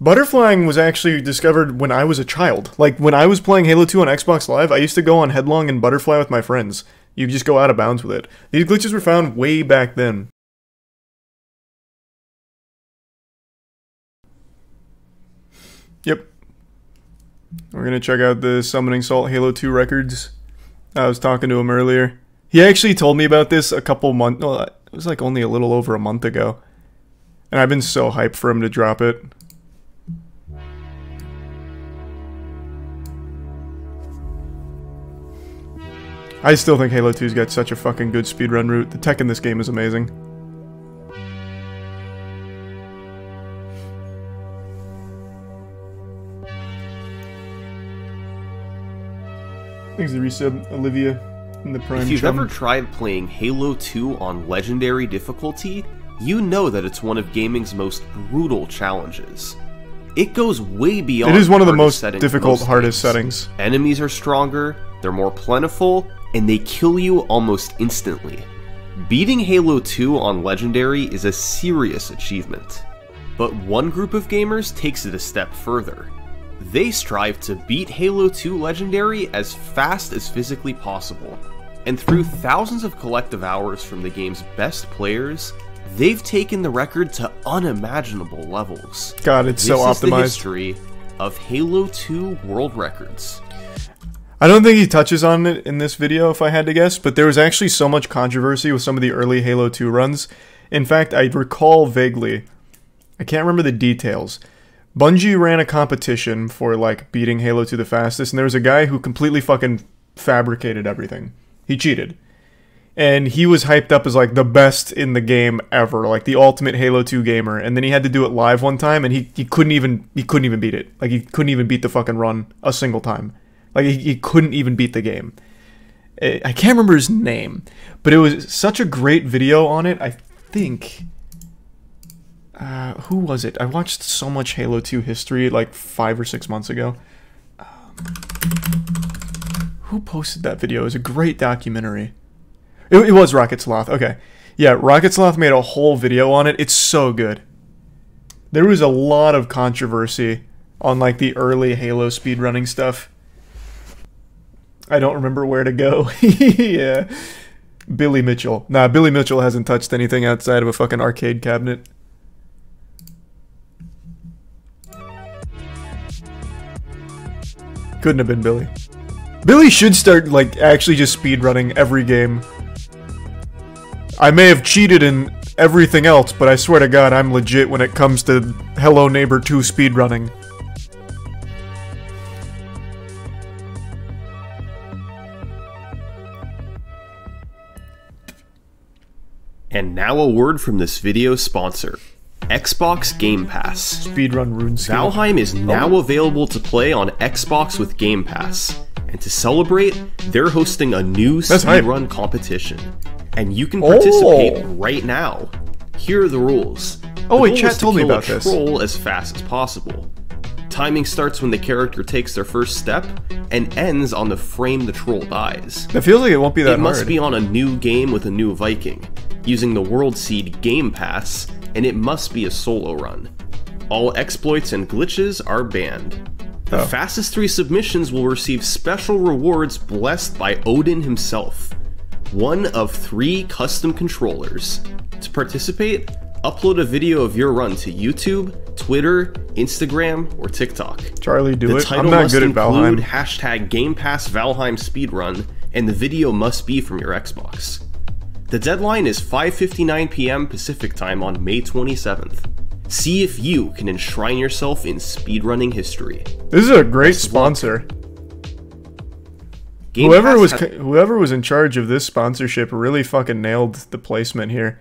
Butterflying was actually discovered when I was a child. Like, when I was playing Halo 2 on Xbox Live, I used to go on Headlong and Butterfly with my friends. You just go out of bounds with it. These glitches were found way back then. Yep. We're gonna check out the Summoning Salt Halo 2 records. I was talking to him earlier. He actually told me about this a couple months... Well, it was like only a little over a month ago. And I've been so hyped for him to drop it. I still think Halo 2's got such a fucking good speedrun route. The tech in this game is amazing. Thanks to resub, Olivia, in the Prime. If you've ever tried playing Halo 2 on Legendary difficulty, you know that it's one of gaming's most brutal challenges. It goes way beyond. It is one of the most difficult, hardest settings. Enemies are stronger, they're more plentiful, and they kill you almost instantly. Beating Halo 2 on Legendary is a serious achievement. But one group of gamers takes it a step further. They strive to beat Halo 2 Legendary as fast as physically possible. And through thousands of collective hours from the game's best players, they've taken the record to unimaginable levels. God, it's so optimized. This is the history of Halo 2 world records. I don't think he touches on it in this video, if I had to guess, but there was actually so much controversy with some of the early Halo 2 runs. In fact, I recall vaguely, I can't remember the details. Bungie ran a competition for, like, beating Halo 2 the fastest, and there was a guy who completely fucking fabricated everything. He cheated. And he was hyped up as, like, the best in the game ever, like, the ultimate Halo 2 gamer, and then he had to do it live one time, and he couldn't even beat it. Like, he couldn't even beat the fucking run a single time. Like, he couldn't even beat the game. I can't remember his name, but it was such a great video on it. I think... who was it? I watched so much Halo 2 history like 5 or 6 months ago. Who posted that video? It was a great documentary. It was Rocket Sloth. Okay. Yeah, Rocket Sloth made a whole video on it. It's so good. There was a lot of controversy on like the early Halo speedrunning stuff. I don't remember where to go. Yeah. Billy Mitchell. Nah, Billy Mitchell hasn't touched anything outside of a fucking arcade cabinet. Couldn't have been Billy. Billy should start, like, actually just speedrunning every game. I may have cheated in everything else, but I swear to God, I'm legit when it comes to Hello Neighbor 2 speedrunning. And now a word from this video's sponsor, Xbox Game Pass. Speedrun RuneScape. Valheim is now available to play on Xbox with Game Pass. And to celebrate, they're hosting a new speedrun competition. And you can participate right now. Here are the rules. Oh wait, chat told me about this. Troll as fast as possible. Timing starts when the character takes their first step, and ends on the frame the troll dies. It feels like it won't be that hard. It must be on a new game with a new Viking, using the World Seed Game Pass, and it must be a solo run. All exploits and glitches are banned. The fastest 3 submissions will receive special rewards blessed by Odin himself. 1 of 3 custom controllers. To participate, upload a video of your run to YouTube, Twitter, Instagram, or TikTok. Charlie, do it. I'm not good at Valheim. The title must include #GamePassValheim speedrun, and the video must be from your Xbox. The deadline is 5:59 p.m. Pacific time on May 27th. See if you can enshrine yourself in speedrunning history. This is a great sponsor. Whoever was in charge of this sponsorship really fucking nailed the placement here.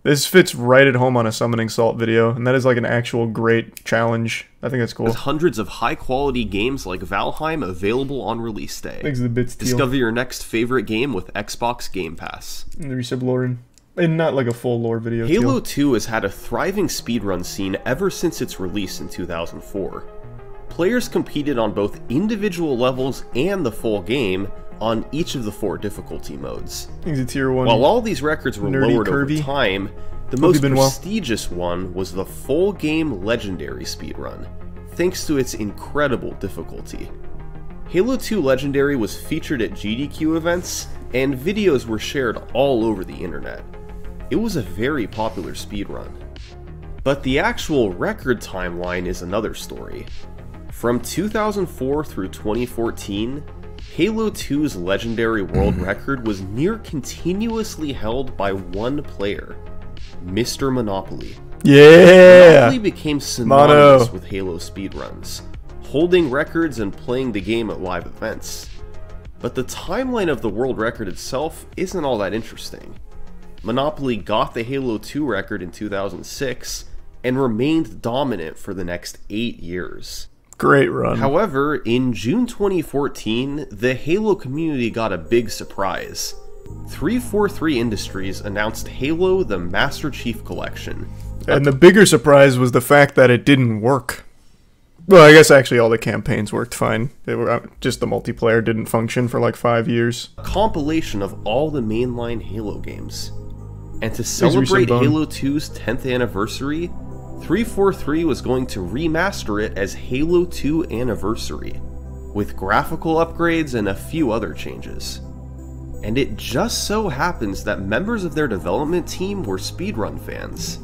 This fits right at home on a Summoning Salt video, and that is like an actual great challenge. I think that's cool. With hundreds of high-quality games like Valheim available on release day. Thanks to the bits deal. Discover your next favorite game with Xbox Game Pass. And the resub Lauren. And not like a full lore video. Halo 2 has had a thriving speedrun scene ever since its release in 2004. Players competed on both individual levels and the full game on each of the 4 difficulty modes. Tier 1. While all these records were lowered over time, The most prestigious one was the full game Legendary speedrun, thanks to its incredible difficulty. Halo 2 Legendary was featured at GDQ events, and videos were shared all over the internet. It was a very popular speedrun. But the actual record timeline is another story. From 2004 through 2014, Halo 2's Legendary world record was near continuously held by one player, Mr. Monopoly. Yeah! Monopoly became synonymous with Halo speedruns, holding records and playing the game at live events. But the timeline of the world record itself isn't all that interesting. Monopoly got the Halo 2 record in 2006 and remained dominant for the next 8 years. Great run. However, in June 2014, the Halo community got a big surprise. 343 Industries announced Halo the Master Chief Collection. And the bigger surprise was the fact that it didn't work. Well, I guess actually all the campaigns worked fine. They were just the multiplayer didn't function for like 5 years. A compilation of all the mainline Halo games. And to celebrate Halo 2's 10th anniversary, 343 was going to remaster it as Halo 2 Anniversary, with graphical upgrades and a few other changes. And it just so happens that members of their development team were speedrun fans.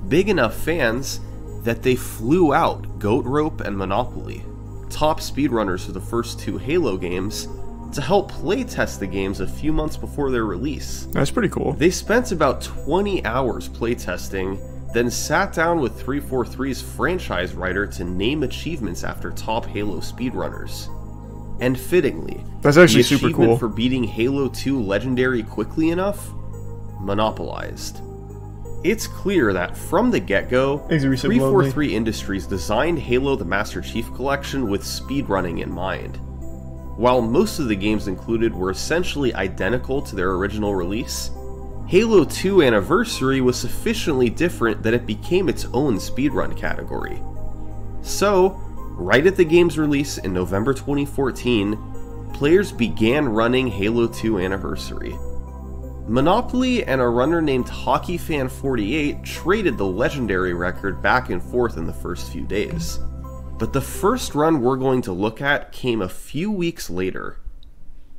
Big enough fans that they flew out Goat Rope and Monopoly, top speedrunners for the first 2 Halo games, to help playtest the games a few months before their release. That's pretty cool. They spent about 20 hours playtesting, then sat down with 343's franchise writer to name achievements after top Halo speedrunners. And fittingly, that's actually the super achievement cool for beating Halo 2 Legendary quickly enough, monopolized. It's clear that from the get-go, 343 Industries designed Halo the Master Chief Collection with speedrunning in mind. While most of the games included were essentially identical to their original release, Halo 2 Anniversary was sufficiently different that it became its own speedrun category. So, right at the game's release in November 2014, players began running Halo 2 Anniversary. Monopoly and a runner named HockeyFan48 traded the Legendary record back and forth in the first few days. But the first run we're going to look at came a few weeks later.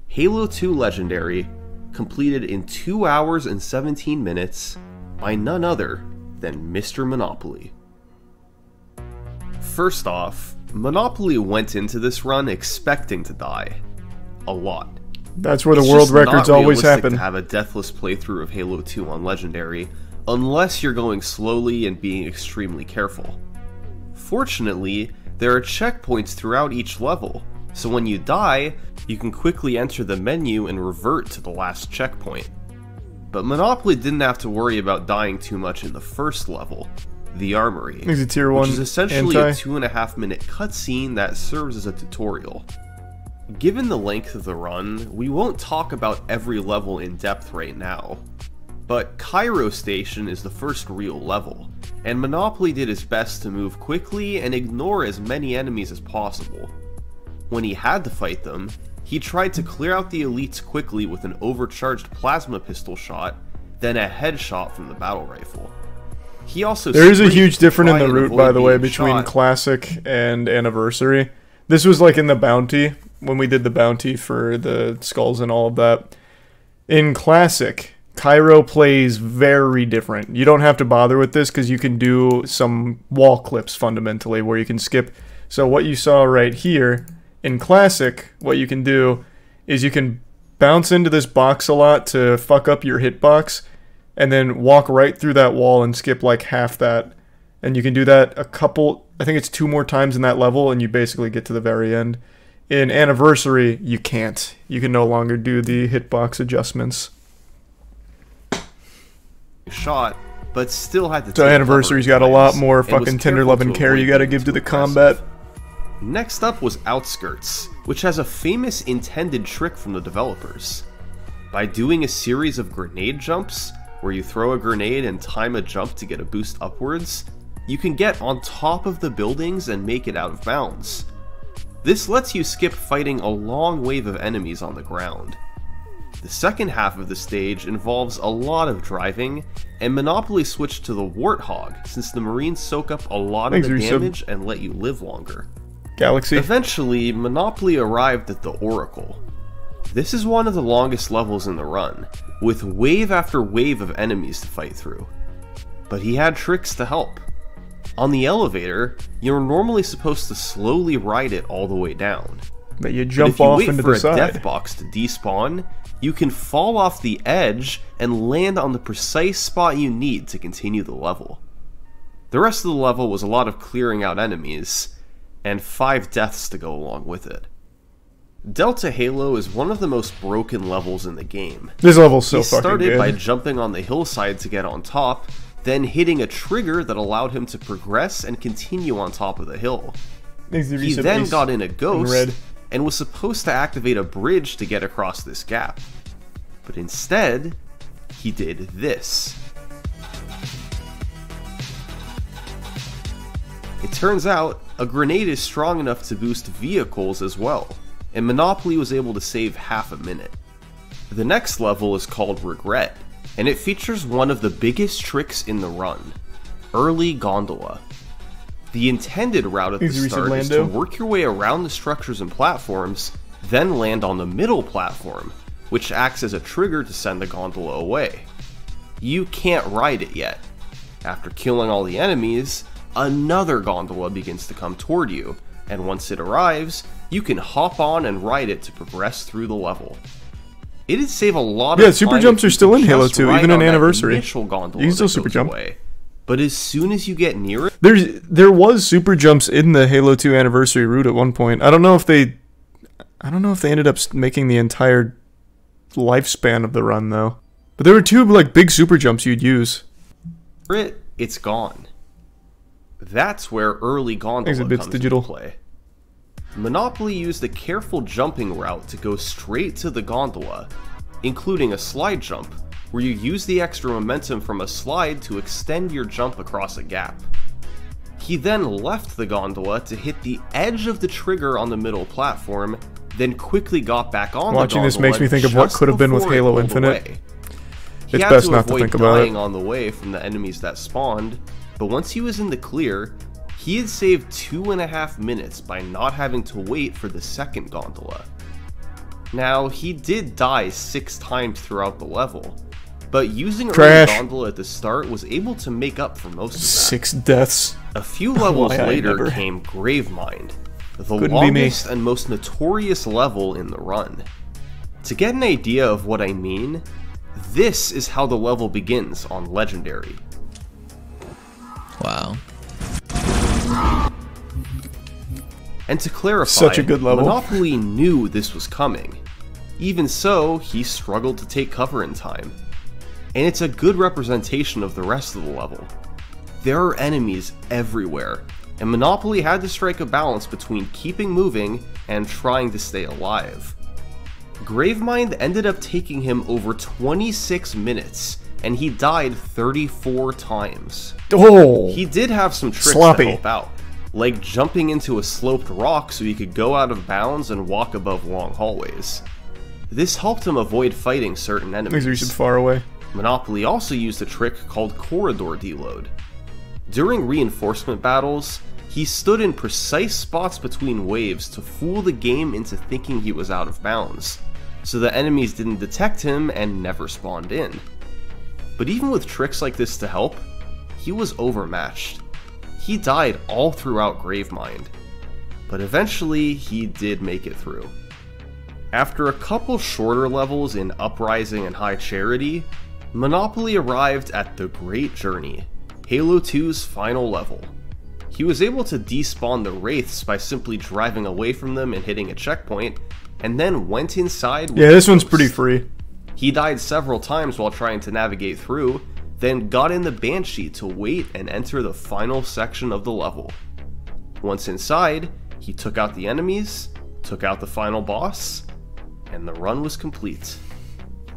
Halo 2 Legendary, completed in 2 hours and 17 minutes by none other than Mr. Monopoly. First off, Monopoly went into this run expecting to die. A lot. That's where the world records always happen. To have a deathless playthrough of Halo 2 on Legendary, unless you're going slowly and being extremely careful. Fortunately, there are checkpoints throughout each level, so when you die, you can quickly enter the menu and revert to the last checkpoint. But Monopoly didn't have to worry about dying too much in the first level, the Armory, which is essentially a 2.5 minute cutscene that serves as a tutorial. Given the length of the run, we won't talk about every level in depth right now, but Cairo Station is the first real level, and Monopoly did his best to move quickly and ignore as many enemies as possible. When he had to fight them, he tried to clear out the elites quickly with an overcharged plasma pistol shot, then a headshot from the battle rifle. He also there is a huge difference in the route, by the way, between Classic and Anniversary. This was like in the bounty, when we did the bounty for the skulls and all of that. In Classic, Cairo plays very different. You don't have to bother with this because you can do some wall clips fundamentally where you can skip. So what you saw right here, in Classic, what you can do is you can bounce into this box a lot to fuck up your hitbox, and then walk right through that wall and skip like half that. And you can do that a couple, I think it's 2 more times in that level, and you basically get to the very end. In Anniversary, you can't. You can no longer do the hitbox adjustments. Shot, but still had to. So Anniversary's got a lot more fucking tender love and care you gotta give to the combat. Next up was Outskirts, which has a famous intended trick from the developers. By doing a series of grenade jumps, where you throw a grenade and time a jump to get a boost upwards, you can get on top of the buildings and make it out of bounds. This lets you skip fighting a long wave of enemies on the ground. The second half of the stage involves a lot of driving, and Monopoly switched to the Warthog since the Marines soak up a lot of the damage and let you live longer. Galaxy. Eventually, Monopoly arrived at the Oracle. This is one of the longest levels in the run, with wave after wave of enemies to fight through. But he had tricks to help. On the elevator, you're normally supposed to slowly ride it all the way down. But you jump off into the side. If you wait for a death box to despawn, you can fall off the edge and land on the precise spot you need to continue the level. The rest of the level was a lot of clearing out enemies, and 5 deaths to go along with it. Delta Halo is one of the most broken levels in the game. This level's so fucking good. He started by jumping on the hillside to get on top, then hitting a trigger that allowed him to progress and continue on top of the hill. He then got in a ghost and was supposed to activate a bridge to get across this gap. But instead, he did this. It turns out, a grenade is strong enough to boost vehicles as well, and Monopoly was able to save half a minute. The next level is called Regret, and it features one of the biggest tricks in the run, Early Gondola. The intended route at the start is to work your way around the structures and platforms, then land on the middle platform, which acts as a trigger to send the gondola away. You can't ride it yet. After killing all the enemies, another gondola begins to come toward you, and once it arrives, you can hop on and ride it to progress through the level. It'd save a lot of time. Yeah, super jumps are still in Halo 2, even in Anniversary. You can still super jump. But as soon as you get near it, there was super jumps in the Halo 2 Anniversary route at one point. I don't know if they ended up making the entire lifespan of the run though. But there were 2 like big super jumps you'd use. It's gone. That's where Early Gondola comes into play. Monopoly used a careful jumping route to go straight to the gondola, including a slide jump, where you use the extra momentum from a slide to extend your jump across a gap. He then left the gondola to hit the edge of the trigger on the middle platform, then quickly got back on the gondola. Watching this makes me think of what could have been with Halo Infinite. It's best not to think about it. He had to avoid dying on the way from the enemies that spawned, but once he was in the clear, he had saved 2.5 minutes by not having to wait for the second gondola. Now, he did die 6 times throughout the level, but using Early Gondola at the start was able to make up for most of that. 6 deaths. A few levels later came Gravemind, the longest and most notorious level in the run. To get an idea of what I mean, this is how the level begins on Legendary. Wow. And to clarify, such a good level. Monopoly knew this was coming. Even so, he struggled to take cover in time. And it's a good representation of the rest of the level. There are enemies everywhere, and Monopoly had to strike a balance between keeping moving and trying to stay alive. Gravemind ended up taking him over 26 minutes, and he died 34 times. Oh, he did have some tricks to help out, like jumping into a sloped rock so he could go out of bounds and walk above long hallways. This helped him avoid fighting certain enemies. Makes you far away. Monopoly also used a trick called Corridor Deload. During reinforcement battles, he stood in precise spots between waves to fool the game into thinking he was out of bounds, so the enemies didn't detect him and never spawned in. But even with tricks like this to help, he was overmatched. He died all throughout Gravemind, but eventually he did make it through. After a couple shorter levels in Uprising and High Charity, Monopoly arrived at the Great Journey, Halo 2's final level. He was able to despawn the Wraiths by simply driving away from them and hitting a checkpoint, and then went inside with this one's pretty free. He died several times while trying to navigate through, then got in the Banshee to wait and enter the final section of the level. Once inside, he took out the enemies, took out the final boss, and the run was complete.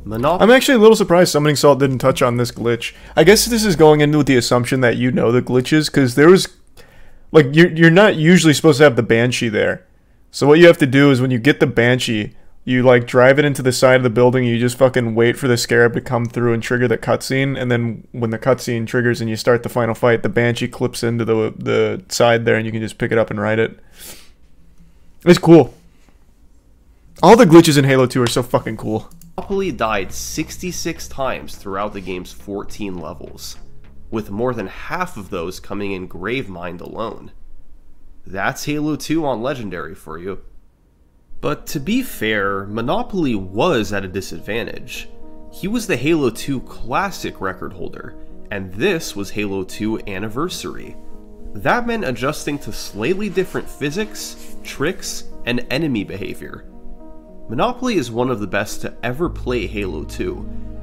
I'm actually a little surprised Summoning Salt didn't touch on this glitch. I guess this is going into with the assumption that you know the glitches, because there was, like, you're not usually supposed to have the Banshee there. So what you have to do is when you get the Banshee, You like drive it into the side of the building, you just fucking wait for the scarab to come through and trigger the cutscene, and then when the cutscene triggers and you start the final fight, the Banshee clips into the side there and you can just pick it up and ride it. It's cool. All the glitches in Halo 2 are so fucking cool. Monopoly died 66 times throughout the game's 14 levels, with more than half of those coming in Gravemind alone. That's Halo 2 on Legendary for you. But to be fair, Monopoly was at a disadvantage. He was the Halo 2 Classic record holder, and this was Halo 2 Anniversary. That meant adjusting to slightly different physics, tricks, and enemy behavior. Monopoly is one of the best to ever play Halo 2,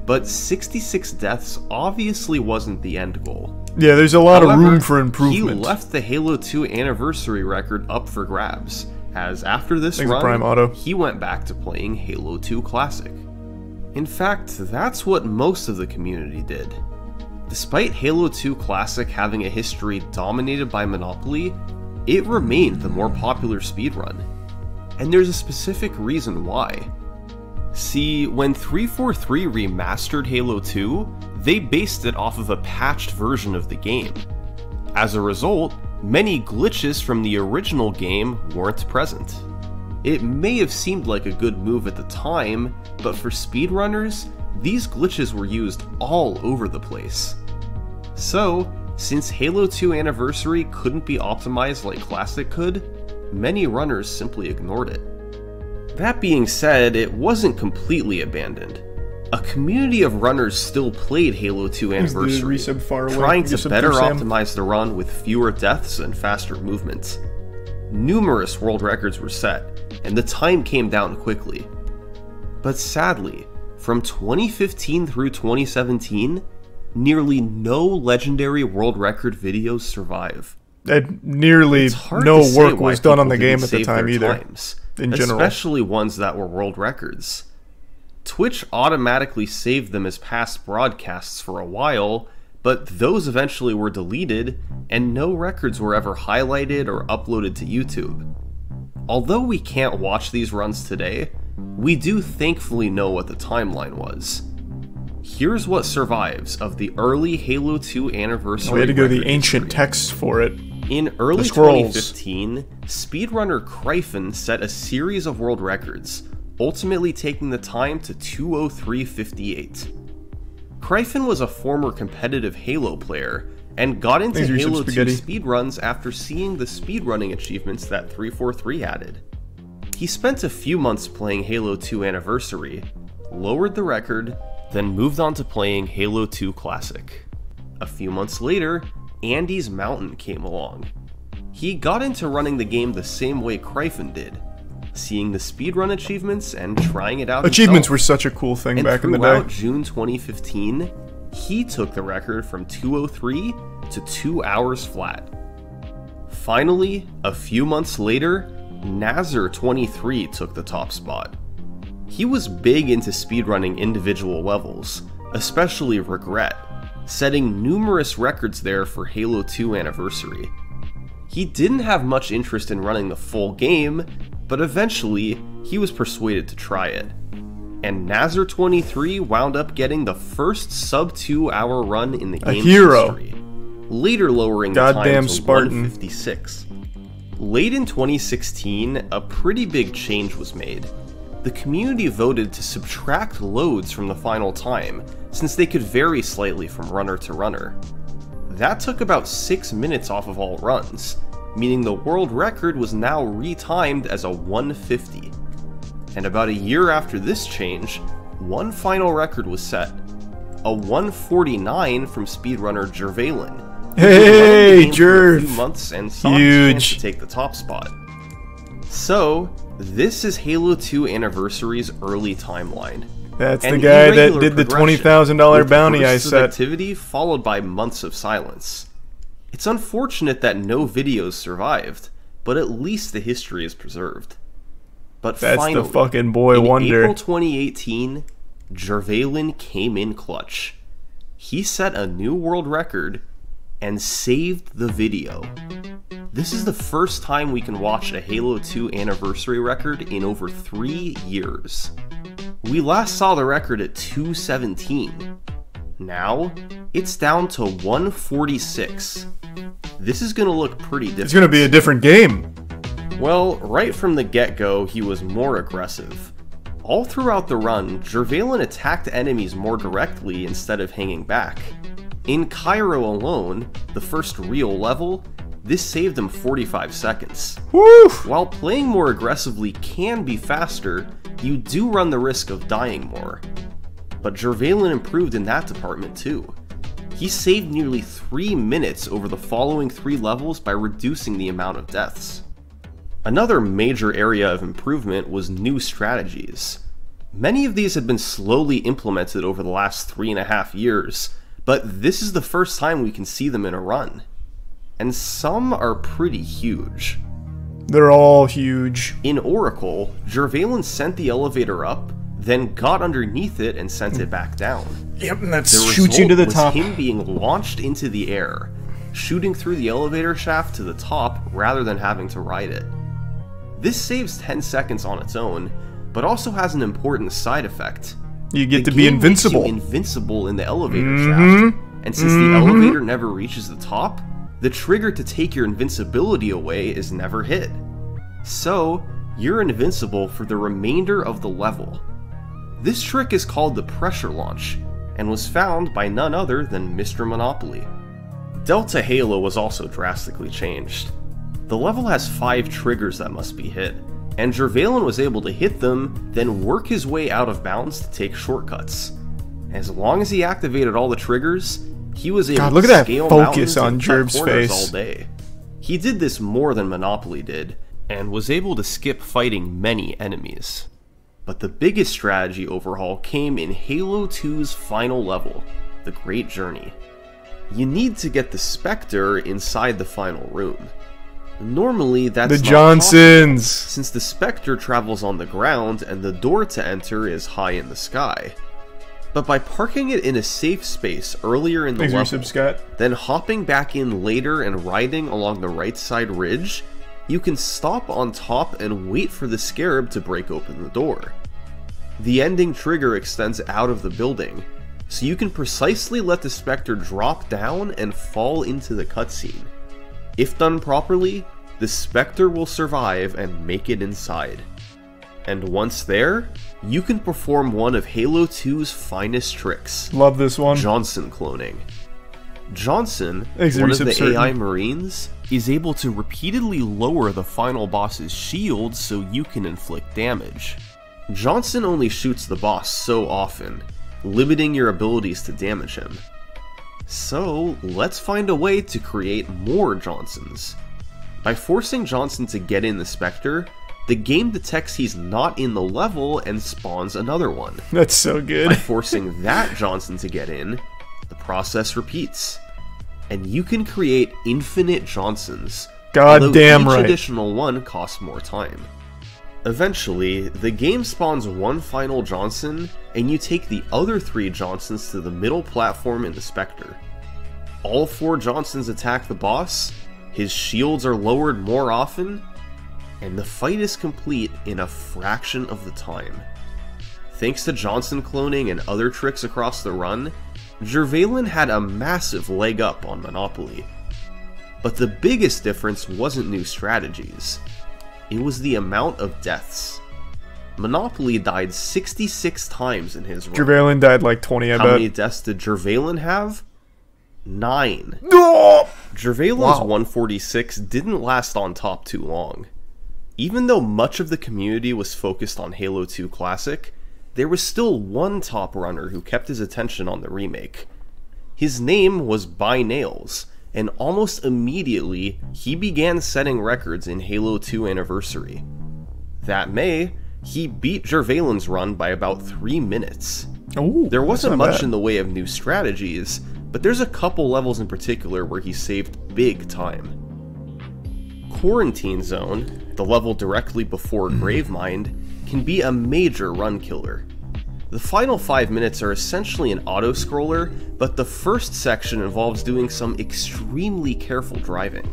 but 66 deaths obviously wasn't the end goal. Yeah, there's a lot of room for improvement. He left the Halo 2 Anniversary record up for grabs, as after this Thanks run, Prime Auto. he went back to playing Halo 2 Classic. In fact, that's what most of the community did. Despite Halo 2 Classic having a history dominated by Monopoly, it remained the more popular speedrun. And there's a specific reason why. See, when 343 remastered Halo 2, they based it off of a patched version of the game. As a result, many glitches from the original game weren't present. It may have seemed like a good move at the time, but for speedrunners, these glitches were used all over the place. So, since Halo 2 Anniversary couldn't be optimized like Classic could, many runners simply ignored it. That being said, it wasn't completely abandoned. A community of runners still played Halo 2 Anniversary, trying to better optimize the run with fewer deaths and faster movements. Numerous world records were set, and the time came down quickly. But sadly, from 2015 through 2017, nearly no legendary world record videos survive. Nearly no work was done on the game at the time either, in general. Especially ones that were world records. Twitch automatically saved them as past broadcasts for a while, but those eventually were deleted, and no records were ever highlighted or uploaded to YouTube. Although we can't watch these runs today, we do thankfully know what the timeline was. Here's what survives of the early Halo 2 Anniversary. We had to go to the ancient texts for it. In early 2015, speedrunner Critikal set a series of world records, ultimately taking the time to 2:03:58. Critikal was a former competitive Halo player, and got into Halo 2 speedruns after seeing the speedrunning achievements that 343 added. He spent a few months playing Halo 2 Anniversary, lowered the record, then moved on to playing Halo 2 Classic. A few months later, Andy's Mountain came along. He got into running the game the same way Critikal did, seeing the speedrun achievements and trying it out Achievements himself. were such a cool thing And back in the day. Throughout June 2015, he took the record from 2:03 to 2 hours flat. Finally, a few months later, Nazar23 took the top spot. He was big into speedrunning individual levels, especially Regret, setting numerous records there for Halo 2 Anniversary. He didn't have much interest in running the full game, but eventually, he was persuaded to try it. And Nazar23 wound up getting the first sub-2 hour run in the game's history, later lowering the time to 1:56. Late in 2016, a pretty big change was made. The community voted to subtract loads from the final time, since they could vary slightly from runner to runner. That took about 6 minutes off of all runs, meaning the world record was now retimed as a 150. And about a year after this change, one final record was set, a 149 from speedrunner Jervalen. Hey, Jerv! A few months and saw his chance to take the top spot. So, this is Halo 2 Anniversary's early timeline. That's the guy that did the $20,000 bounty I set. Activity followed by months of silence. It's unfortunate that no videos survived, but at least the history is preserved. But finally, the fucking boy wonder. In April 2018, Jervalen came in clutch. He set a new world record and saved the video. This is the first time we can watch a Halo 2 anniversary record in over 3 years. We last saw the record at 217. Now, it's down to 146. This is gonna look pretty different. It's gonna be a different game. Well, right from the get-go, he was more aggressive. All throughout the run, Jervalen attacked enemies more directly instead of hanging back. In Cairo alone, the first real level, this saved him 45 seconds. Woo! While playing more aggressively can be faster, you do run the risk of dying more. But Jervalen improved in that department too. He saved nearly 3 minutes over the following 3 levels by reducing the amount of deaths. Another major area of improvement was new strategies. Many of these had been slowly implemented over the last 3.5 years, but this is the first time we can see them in a run. And some are pretty huge. They're all huge. In Oracle, Jervalen sent the elevator up, then got underneath it and sent it back down. Yep, and that The shoots you to the result top. was him being launched into the air, shooting through the elevator shaft to the top rather than having to ride it. This saves 10 seconds on its own, but also has an important side effect. You get The to be game makes you invincible. invincible in the elevator shaft, and since the elevator never reaches the top, the trigger to take your invincibility away is never hit. So, you're invincible for the remainder of the level. This trick is called the pressure launch, and was found by none other than Mr. Monopoly. Delta Halo was also drastically changed. The level has 5 triggers that must be hit, and Jervalen was able to hit them, then work his way out of bounds to take shortcuts. As long as he activated all the triggers, he was able look to at that scale focus mountains on and cut Jerv's corners face. all day. He did this more than Monopoly did, and was able to skip fighting many enemies. But the biggest strategy overhaul came in Halo 2's final level, the Great Journey. You need to get the Spectre inside the final room. Normally, that's The not Johnsons. possible, since the Spectre travels on the ground and the door to enter is high in the sky. But by parking it in a safe space earlier in the Thanks for your level, sub, Scott. then hopping back in later and riding along the right side ridge, you can stop on top and wait for the Scarab to break open the door. The ending trigger extends out of the building, so you can precisely let the Spectre drop down and fall into the cutscene. If done properly, the Spectre will survive and make it inside. And once there, you can perform one of Halo 2's finest tricks, Love this one. Johnson cloning. Johnson, Thanks, one of the Reception. AI Marines, is able to repeatedly lower the final boss's shield so you can inflict damage. Johnson only shoots the boss so often, limiting your abilities to damage him. So, let's find a way to create more Johnsons. By forcing Johnson to get in the Spectre, the game detects he's not in the level and spawns another one. That's so By good. forcing that Johnson to get in, the process repeats. And you can create infinite Johnsons, God although damn each right. additional one costs more time. Eventually, the game spawns one final Johnson, and you take the other 3 Johnsons to the middle platform in the Spectre. All 4 Johnsons attack the boss, his shields are lowered more often, and the fight is complete in a fraction of the time. Thanks to Johnson cloning and other tricks across the run, Jervalen had a massive leg up on Monopoly. But the biggest difference wasn't new strategies. It was the amount of deaths. Monopoly died 66 times in his run. Jervalen died like 20, I How bet. many deaths did Jervalen have? 9. Oh! Jervalen's Wow. 146 didn't last on top too long. Even though much of the community was focused on Halo 2 Classic, there was still one top runner who kept his attention on the remake. His name was By Nails, and almost immediately, he began setting records in Halo 2 Anniversary. That May, he beat Jervalen's run by about 3 minutes. Ooh, There wasn't that's not much bad. in the way of new strategies, but there's a couple levels in particular where he saved big time. Quarantine Zone, the level directly before Gravemind, can be a major run killer. The final 5 minutes are essentially an auto-scroller, but the first section involves doing some extremely careful driving.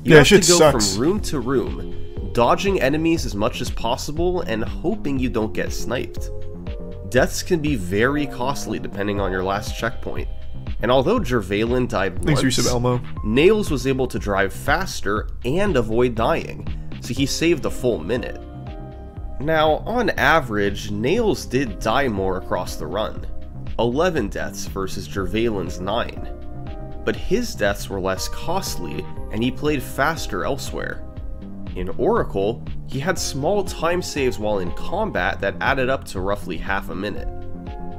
You have shit to go sucks. from room to room, dodging enemies as much as possible and hoping you don't get sniped. Deaths can be very costly depending on your last checkpoint, and although Jervalen died Thanks, once, Yusuf Elmo. Nails was able to drive faster and avoid dying, so he saved a full minute. Now, on average, Nails did die more across the run, 11 deaths versus Jervalen's 9. But his deaths were less costly, and he played faster elsewhere. In Oracle, he had small time saves while in combat that added up to roughly half a minute.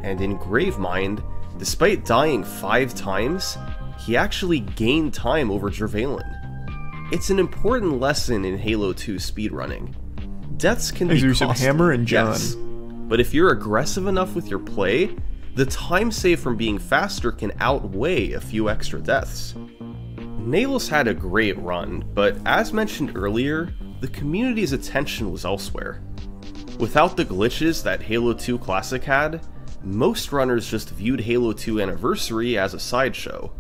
And in Gravemind, despite dying 5 times, he actually gained time over Jervalen. It's an important lesson in Halo 2 speedrunning. Deaths can be costly, Hammer and John. yes, but if you're aggressive enough with your play, the time save from being faster can outweigh a few extra deaths. Nails had a great run, but as mentioned earlier, the community's attention was elsewhere. Without the glitches that Halo 2 Classic had, most runners just viewed Halo 2 Anniversary as a sideshow.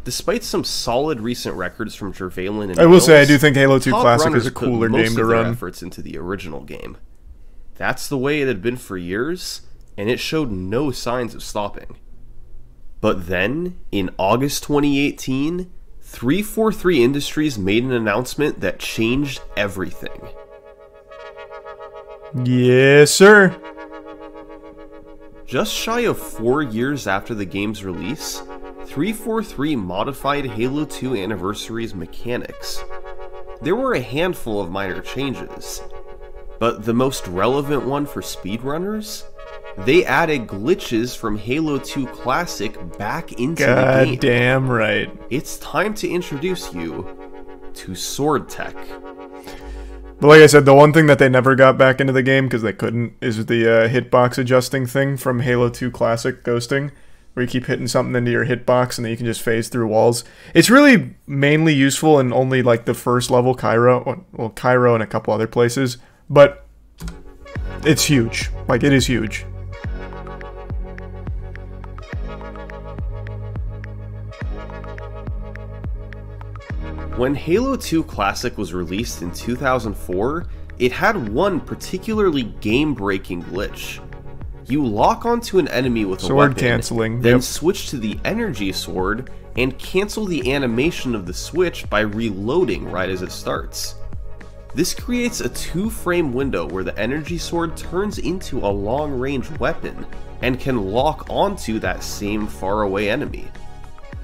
Despite some solid recent records from Jervalen and I will say I Nails, do think Halo 2 top Classic runners is a put cooler most game to of their run. efforts into the original game. That's the way it had been for years, and it showed no signs of stopping. But then, in August 2018, 343 Industries made an announcement that changed everything. Yes, sir. Just shy of 4 years after the game's release, 343 modified Halo 2 Anniversary's mechanics. There were a handful of minor changes, but the most relevant one for speedrunners? They added glitches from Halo 2 Classic back into the game. God damn right. It's time to introduce you to Sword Tech. But like I said, the one thing that they never got back into the game, because they couldn't, is the hitbox adjusting thing from Halo 2 Classic Ghosting, where you keep hitting something into your hitbox and then you can just phase through walls. It's really mainly useful in only like the first level Cairo, well, Cairo and a couple other places, but it's huge. Like, it is huge. When Halo 2 Classic was released in 2004, it had one particularly game-breaking glitch. You lock onto an enemy with a Sword weapon, canceling, then yep. switch to the energy sword, and cancel the animation of the switch by reloading right as it starts. This creates a 2-frame window where the energy sword turns into a long-range weapon, and can lock onto that same faraway enemy.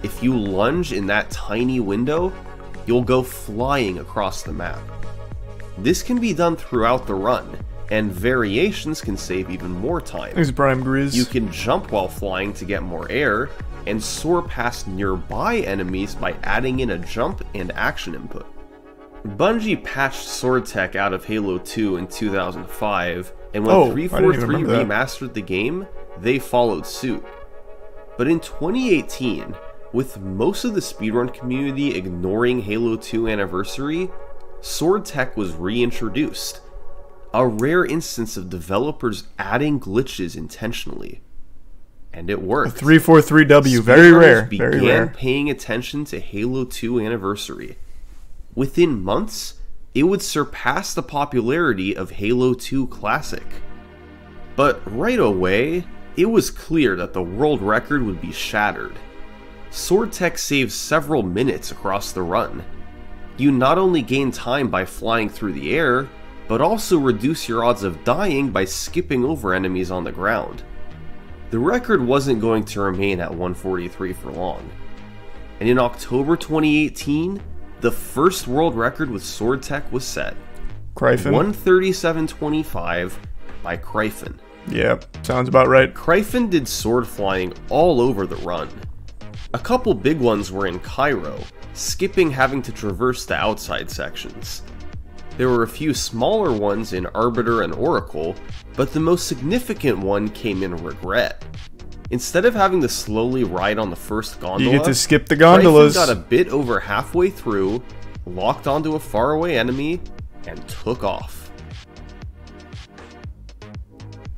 If you lunge in that tiny window, you'll go flying across the map. This can be done throughout the run, and variations can save even more time. There's Prime Grizz. You can jump while flying to get more air, and soar past nearby enemies by adding in a jump and action input. Bungie patched Sword Tech out of Halo 2 in 2005, and when 343 remastered the game, they followed suit. But in 2018, with most of the speedrun community ignoring Halo 2 Anniversary, Sword Tech was reintroduced. A rare instance of developers adding glitches intentionally. And it worked. 343W, very rare. Began Very rare. paying attention to Halo 2 Anniversary. Within months, it would surpass the popularity of Halo 2 Classic. But right away, it was clear that the world record would be shattered. Sword Tech saves several minutes across the run. You not only gain time by flying through the air, but also reduce your odds of dying by skipping over enemies on the ground. The record wasn't going to remain at 143 for long. And in October 2018, the first world record with Sword Tech was set. Cryphon. 137.25 by Cryphon. Yep, sounds about right. Cryphon did sword flying all over the run. A couple big ones were in Cairo, skipping having to traverse the outside sections. There were a few smaller ones in Arbiter and Oracle, but the most significant one came in Regret. Instead of having to slowly ride on the first gondola, You get to skip the gondolas. Cryphon got a bit over halfway through, locked onto a faraway enemy, and took off.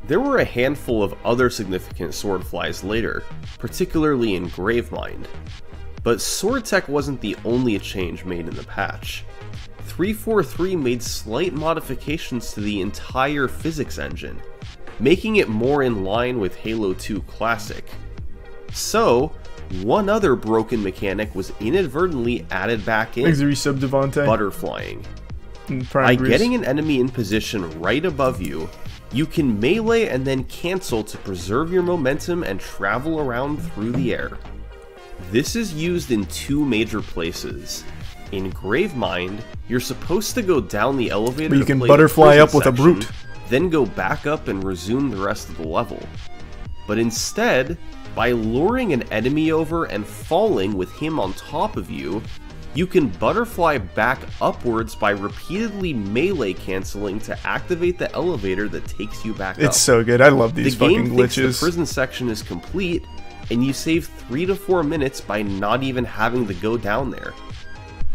There were a handful of other significant sword flies later, particularly in Gravemind. But sword tech wasn't the only change made in the patch. 343 made slight modifications to the entire physics engine, making it more in line with Halo 2 Classic. So, one other broken mechanic was inadvertently added back in, butterflying. By getting an enemy in position right above you, you can melee and then cancel to preserve your momentum and travel around through the air. This is used in two major places. In Gravemind, you're supposed to go down the elevator but you can butterfly up with a brute, then go back up and resume the rest of the level. But instead, by luring an enemy over and falling with him on top of you, you can butterfly back upwards by repeatedly melee canceling to activate the elevator that takes you back up. It's so good. I love these fucking glitches. The game thinks the prison section is complete, and you save 3 to 4 minutes by not even having to go down there.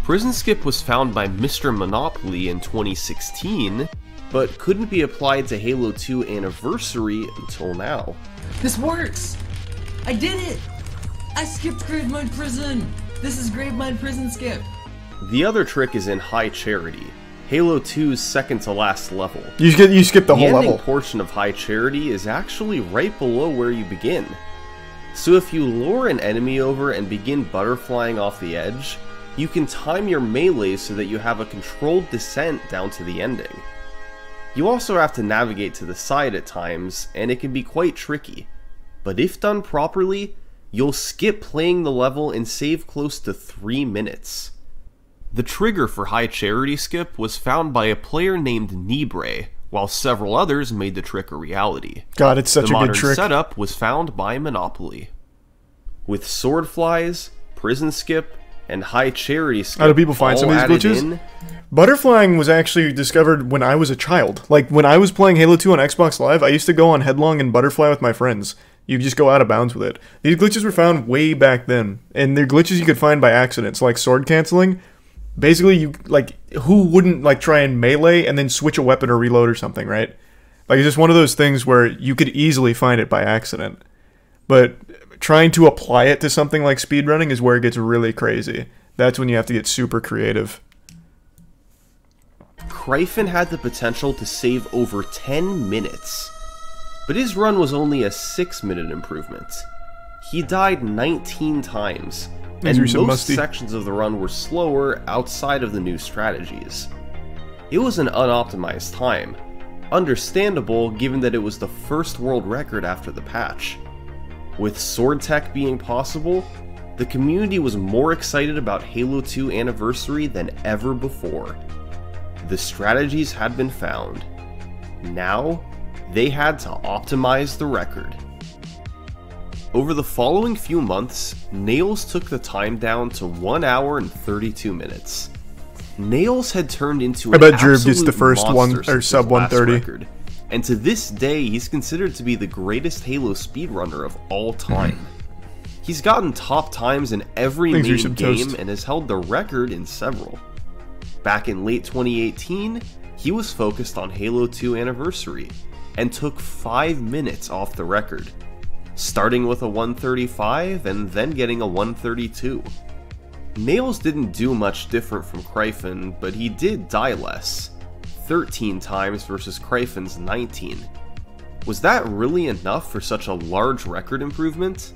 Prison Skip was found by Mr. Monopoly in 2016, but couldn't be applied to Halo 2 Anniversary until now. This works! I did it! I skipped Gravemind Prison! This is Gravemind Prison Skip! The other trick is in High Charity, Halo 2's second to last level. You skip the whole level. The ending portion of High Charity is actually right below where you begin. So if you lure an enemy over and begin butterflying off the edge, you can time your melee so that you have a controlled descent down to the ending. You also have to navigate to the side at times, and it can be quite tricky. But if done properly, you'll skip playing the level and save close to 3 minutes. The trigger for High Charity Skip was found by a player named Nibre, while several others made the trick a reality. God, it's such a good trick. The modern setup was found by Monopoly. With sword flies, prison skip, and High Charity Skip, how do people find some of these glitches? Butterflying was actually discovered when I was a child. Like, when I was playing Halo 2 on Xbox Live, I used to go on Headlong and butterfly with my friends. You just go out of bounds with it. These glitches were found way back then, and they're glitches you could find by accident. So, like sword canceling, basically, who wouldn't try and melee and then switch a weapon or reload or something, right? Like, it's just one of those things where you could easily find it by accident. But trying to apply it to something like speedrunning is where it gets really crazy. That's when you have to get super creative. Cryphon had the potential to save over 10 minutes, but his run was only a 6-minute improvement. He died 19 times, and most sections of the run were slower outside of the new strategies. It was an unoptimized time, understandable given that it was the first world record after the patch. With sword tech being possible, the community was more excited about Halo 2 Anniversary than ever before. The strategies had been found. Now, they had to optimize the record. Over the following few months, Nails took the time down to 1 hour and 32 minutes. Nails had turned into an Jerv gets the first one or sub 130 record, and to this day he's considered to be the greatest Halo speedrunner of all time. He's gotten top times in every main game and has held the record in several. Back in late 2018, he was focused on Halo 2 Anniversary and took 5 minutes off the record, starting with a 135 and then getting a 132. Nails didn't do much different from Cryphon, but he did die less, 13 times versus Cryphon's 19. Was that really enough for such a large record improvement?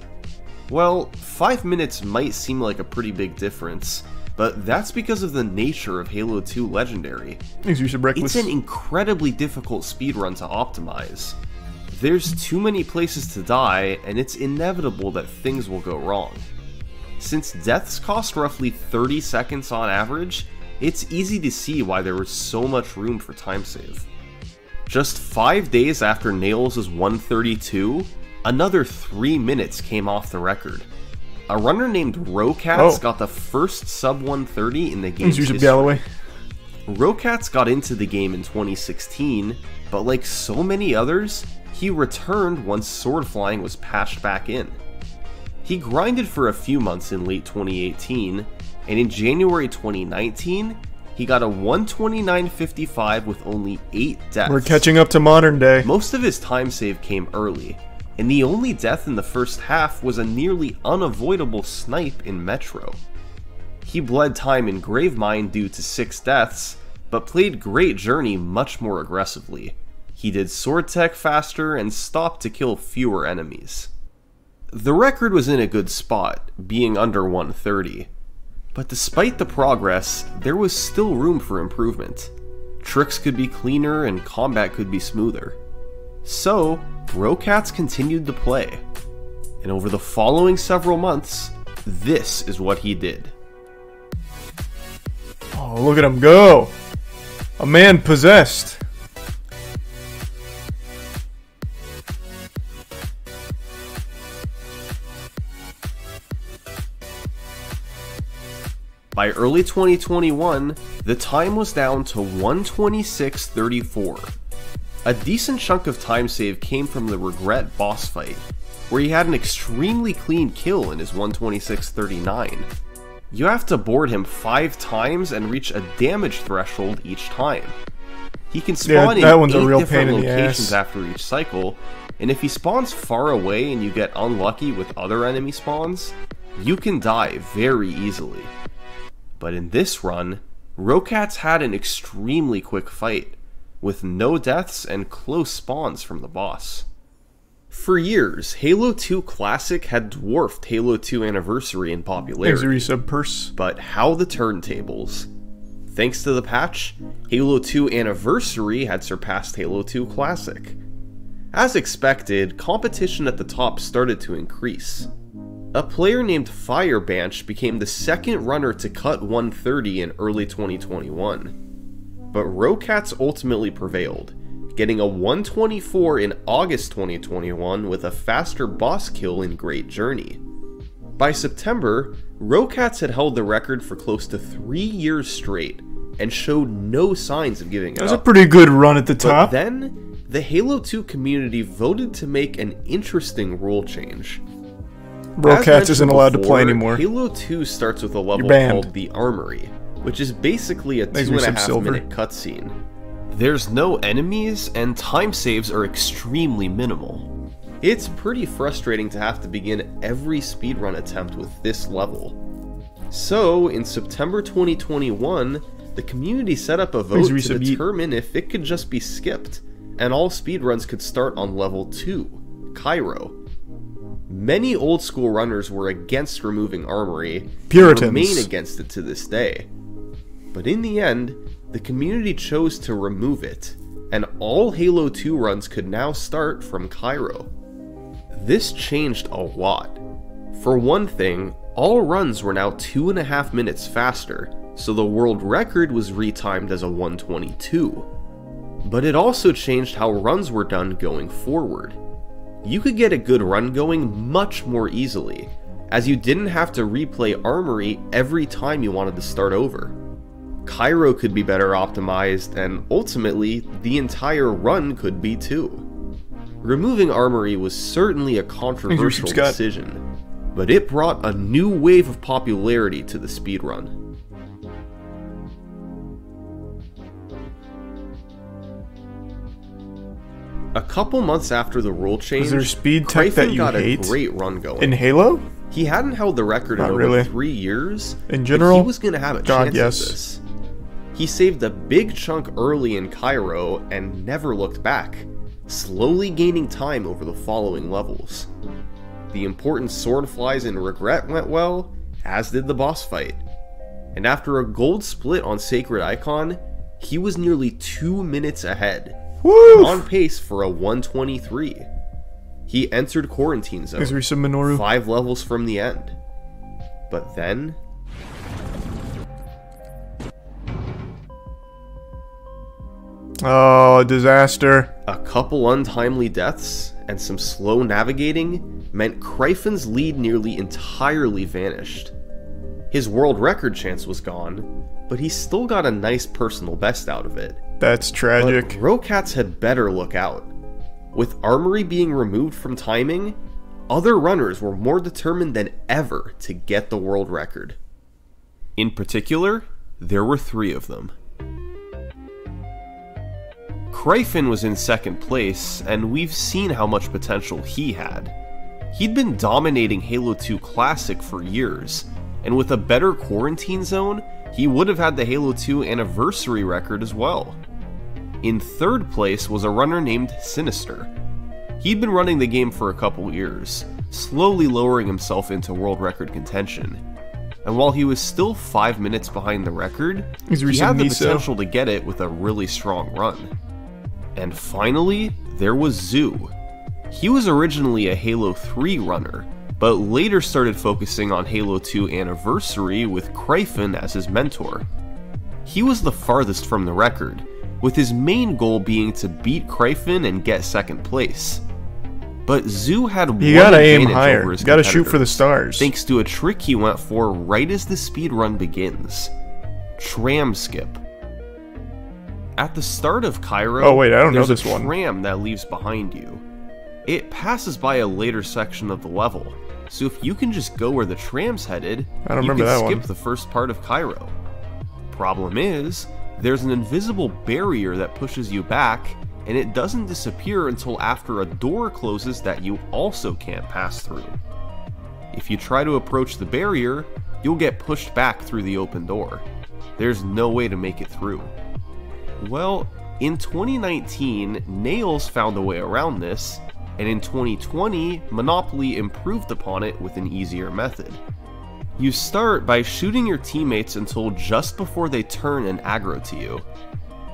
Well, 5 minutes might seem like a pretty big difference, but that's because of the nature of Halo 2 Legendary. It's an incredibly difficult speedrun to optimize. There's too many places to die, and it's inevitable that things will go wrong. Since deaths cost roughly 30 seconds on average, it's easy to see why there was so much room for time save. Just 5 days after Nails' 132, another 3 minutes came off the record. A runner named Rocats got the first sub 130 in the game's history. Rocats got into the game in 2016, but like so many others, he returned once sword flying was patched back in. He grinded for a few months in late 2018, and in January 2019, he got a 129.55 with only 8 deaths. We're catching up to modern day. Most of his time save came early, and the only death in the first half was a nearly unavoidable snipe in Metro. He bled time in Gravemind due to 6 deaths, but played Great Journey much more aggressively. He did sword tech faster and stopped to kill fewer enemies. The record was in a good spot, being under 130. But despite the progress, there was still room for improvement. Tricks could be cleaner and combat could be smoother. So, Rocats continued to play. And over the following several months, this is what he did. Oh, look at him go! A man possessed. By early 2021, the time was down to 126.34. A decent chunk of time save came from the Regret boss fight, where he had an extremely clean kill in his 126.39. You have to board him 5 times and reach a damage threshold each time. He can spawn in 8 different locations after each cycle, and if he spawns far away and you get unlucky with other enemy spawns, you can die very easily. But in this run, Rocats had an extremely quick fight, with no deaths and close spawns from the boss. For years, Halo 2 Classic had dwarfed Halo 2 Anniversary in popularity. But how the turntables? Thanks to the patch, Halo 2 Anniversary had surpassed Halo 2 Classic. As expected, competition at the top started to increase. A player named Firebanch became the second runner to cut 130 in early 2021. But Rocats ultimately prevailed, getting a 124 in August 2021 with a faster boss kill in Great Journey. By September, Rocats had held the record for close to 3 years straight, and showed no signs of giving it up. That was a pretty good run at the top. But then, the Halo 2 community voted to make an interesting rule change. Rocats isn't allowed to play anymore. Halo 2 starts with a level called the Armory, which is basically a 2.5 minute cutscene. There's no enemies, and time saves are extremely minimal. It's pretty frustrating to have to begin every speedrun attempt with this level. So, in September 2021, the community set up a vote to determine if it could just be skipped, and all speedruns could start on level 2, Cairo. Many old school runners were against removing Armory, and remain against it to this day. But in the end, the community chose to remove it, and all Halo 2 runs could now start from Cairo. This changed a lot. For one thing, all runs were now 2.5 minutes faster, so the world record was retimed as a 122. But it also changed how runs were done going forward. You could get a good run going much more easily, as you didn't have to replay Armory every time you wanted to start over. Cairo could be better optimized, and ultimately, the entire run could be too. Removing Armory was certainly a controversial decision, but it brought a new wave of popularity to the speedrun. A couple months after the rule change, Critikal got a great run going. In Halo? He hadn't held the record in over 3 years. In general? But he was going to have a chance at this. He saved a big chunk early in Cairo and never looked back, slowly gaining time over the following levels. The important sword flies in Regret went well, as did the boss fight. And after a gold split on Sacred Icon, he was nearly 2 minutes ahead. Woo! On pace for a 123. He entered Quarantine Zone, 5 levels from the end. But then... oh, disaster. A couple untimely deaths and some slow navigating meant Critik's lead nearly entirely vanished. His world record chance was gone, but he still got a nice personal best out of it. That's tragic. But Rocats had better look out. With Armory being removed from timing, other runners were more determined than ever to get the world record. In particular, there were 3 of them. Cryfin was in second place, and we've seen how much potential he had. He'd been dominating Halo 2 Classic for years, and with a better quarantine zone, he would have had the Halo 2 Anniversary record as well. In third place was a runner named Sinister. He'd been running the game for a couple years, slowly lowering himself into world record contention. And while he was still 5 minutes behind the record, he had the potential to get it with a really strong run. And finally, there was Zoo. He was originally a Halo 3 runner, but later started focusing on Halo 2 Anniversary with Cryfin as his mentor. He was the farthest from the record, with his main goal being to beat Cryfin and get second place. But Zoo had one advantage over his competitor. You gotta shoot for the stars. Thanks to a trick he went for right as the speedrun begins. Tram skip. At the start of Cairo, there's a tram that leaves behind you. It passes by a later section of the level, so if you can just go where the tram's headed, you can skip the first part of Cairo. Problem is, there's an invisible barrier that pushes you back, and it doesn't disappear until after a door closes that you also can't pass through. If you try to approach the barrier, you'll get pushed back through the open door. There's no way to make it through. Well, in 2019, Nails found a way around this, and in 2020, Monopoly improved upon it with an easier method. You start by shooting your teammates until just before they turn and aggro to you.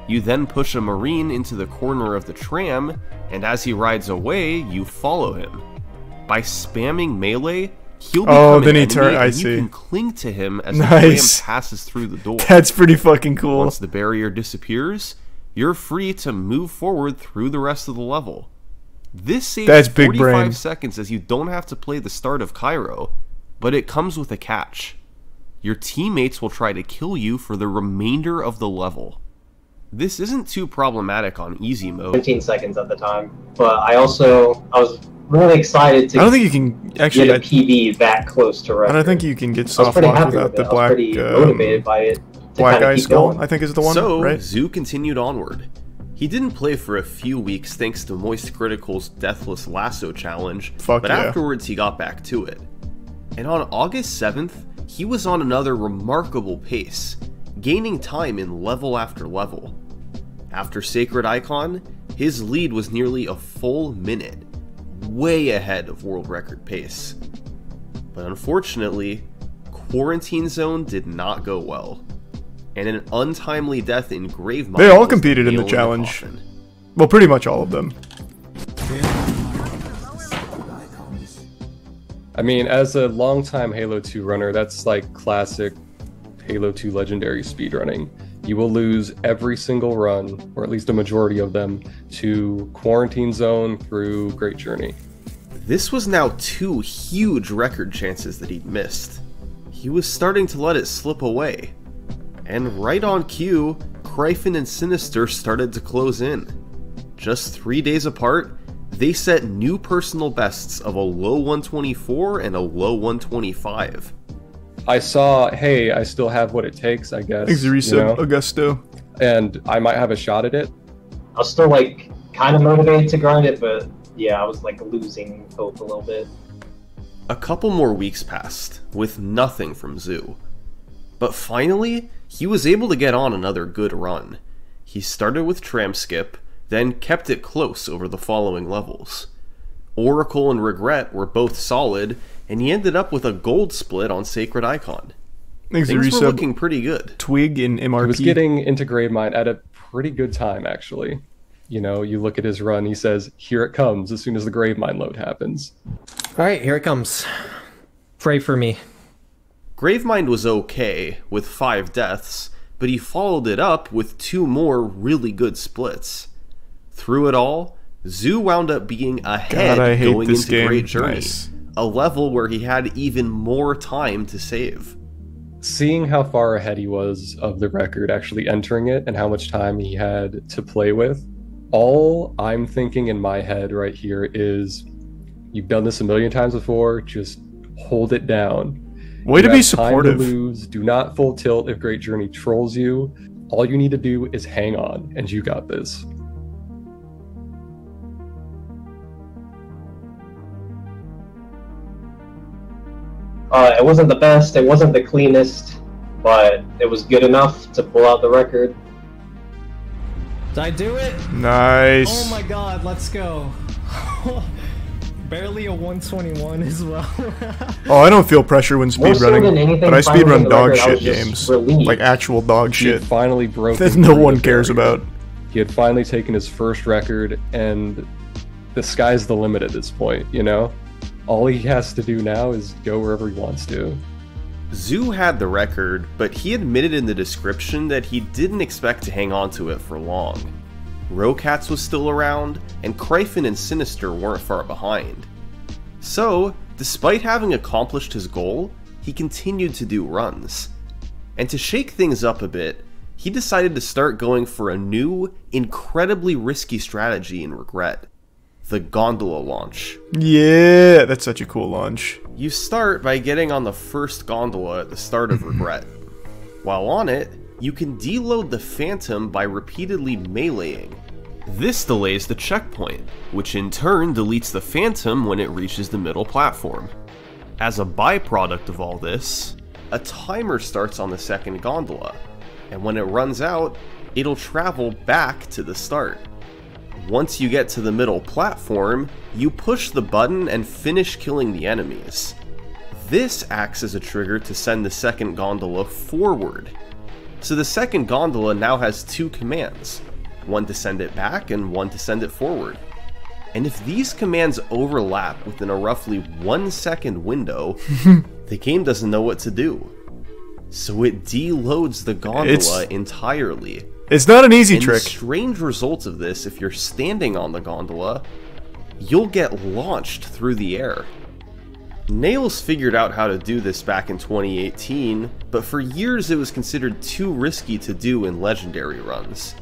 You then push a Marine into the corner of the tram, and as he rides away, you follow him. By spamming melee, he'll become an enemy, and you can cling to him as the tram passes through the door. That's pretty fucking cool. Once the barrier disappears, you're free to move forward through the rest of the level. This saves 45 seconds as you don't have to play the start of Cairo, but it comes with a catch. Your teammates will try to kill you for the remainder of the level. This isn't too problematic on easy mode. 15 seconds at the time, but I was really excited to get a PB that close to record. I don't think you can get soft locked without the black, motivated by it. Black Eye Skull, I think is the one, So, Zoo continued onward. He didn't play for a few weeks thanks to Moist Critical's Deathless Lasso challenge, but afterwards he got back to it. And on August 7th, he was on another remarkable pace, gaining time in level after level. After Sacred Icon, his lead was nearly a full minute, way ahead of world record pace. But unfortunately, Quarantine Zone did not go well, and an untimely death in Gravemind. They all competed in the challenge. Well, pretty much all of them. I mean, as a longtime Halo 2 runner, that's like classic Halo 2 legendary speedrunning. You will lose every single run, or at least a majority of them, to Quarantine Zone through Great Journey. This was now 2 huge record chances that he'd missed. He was starting to let it slip away. And right on cue, Cryfin and Sinister started to close in. Just 3 days apart, they set new personal bests of a low 124 and a low 125. I saw, hey, I still have what it takes, I guess. Augusto. And I might have a shot at it. I was still like kind of motivated to grind it, but yeah, I was like losing hope a little bit. A couple more weeks passed, with nothing from Zoo. But finally, he was able to get on another good run. He started with Tram Skip, then kept it close over the following levels. Oracle and Regret were both solid, and he ended up with a gold split on Sacred Icon. Things were looking pretty good. Twig in MRP. He was getting into Gravemind at a pretty good time, actually. You know, you look at his run, he says, here it comes, as soon as the Gravemind load happens. Alright, here it comes. Pray for me. Gravemind was okay, with 5 deaths, but he followed it up with 2 more really good splits. Through it all, Zoo wound up being ahead going into Great Journey, a level where he had even more time to save. Seeing how far ahead he was of the record actually entering it and how much time he had to play with, all I'm thinking in my head right here is, you've done this a million times before, just hold it down. Way to be supportive. Time to lose. Do not full tilt if Great Journey trolls you. All you need to do is hang on, and you got this. It wasn't the best, it wasn't the cleanest, but it was good enough to pull out the record. Did I do it? Nice. Oh my god, let's go. Barely a 121 as well. Oh, I don't feel pressure when speedrunning, but I speedrun dog shit games. Like actual dog shit. He finally broke that no one cares about. He had finally taken his first record, and the sky's the limit at this point, you know? All he has to do now is go wherever he wants to. Zoo had the record, but he admitted in the description that he didn't expect to hang on to it for long. Rocats was still around, and Kryphin and Sinister weren't far behind. So, despite having accomplished his goal, he continued to do runs. And to shake things up a bit, he decided to start going for a new, incredibly risky strategy in Regret. The gondola launch. Yeah, that's such a cool launch. You start by getting on the first gondola at the start of Regret. While on it, you can deload the Phantom by repeatedly meleeing. This delays the checkpoint, which in turn deletes the Phantom when it reaches the middle platform. As a byproduct of all this, a timer starts on the second gondola, and when it runs out, it'll travel back to the start. Once you get to the middle platform, you push the button and finish killing the enemies. This acts as a trigger to send the second gondola forward. So the second gondola now has two commands, one to send it back and one to send it forward. And if these commands overlap within a roughly 1 second window, the game doesn't know what to do. So it deloads the gondola entirely. It's not an easy trick. The strange result of this, if you're standing on the gondola, you'll get launched through the air. Nails figured out how to do this back in 2018, but for years it was considered too risky to do in legendary runs.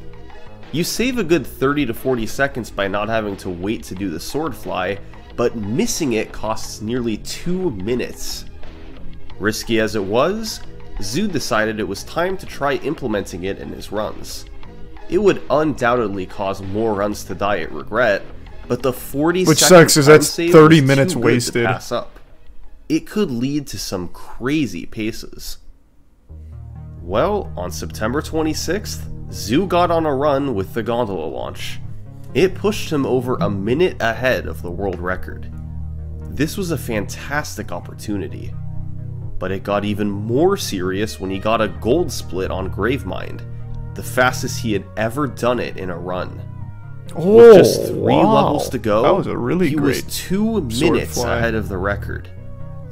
You save a good 30 to 40 seconds by not having to wait to do the sword fly, but missing it costs nearly 2 minutes. Risky as it was, Zoo decided it was time to try implementing it in his runs. It would undoubtedly cause more runs to die at Regret, but the 40 Which second sucks, is time that's save 30 was minutes too good wasted. to pass up. It could lead to some crazy paces. Well, on September 26th, Zoo got on a run with the gondola launch. It pushed him over a minute ahead of the world record. This was a fantastic opportunity. But it got even more serious when he got a gold split on Gravemind, the fastest he had ever done it in a run. With just 3 levels to go, that was a really he great was 2 minutes ahead of the record.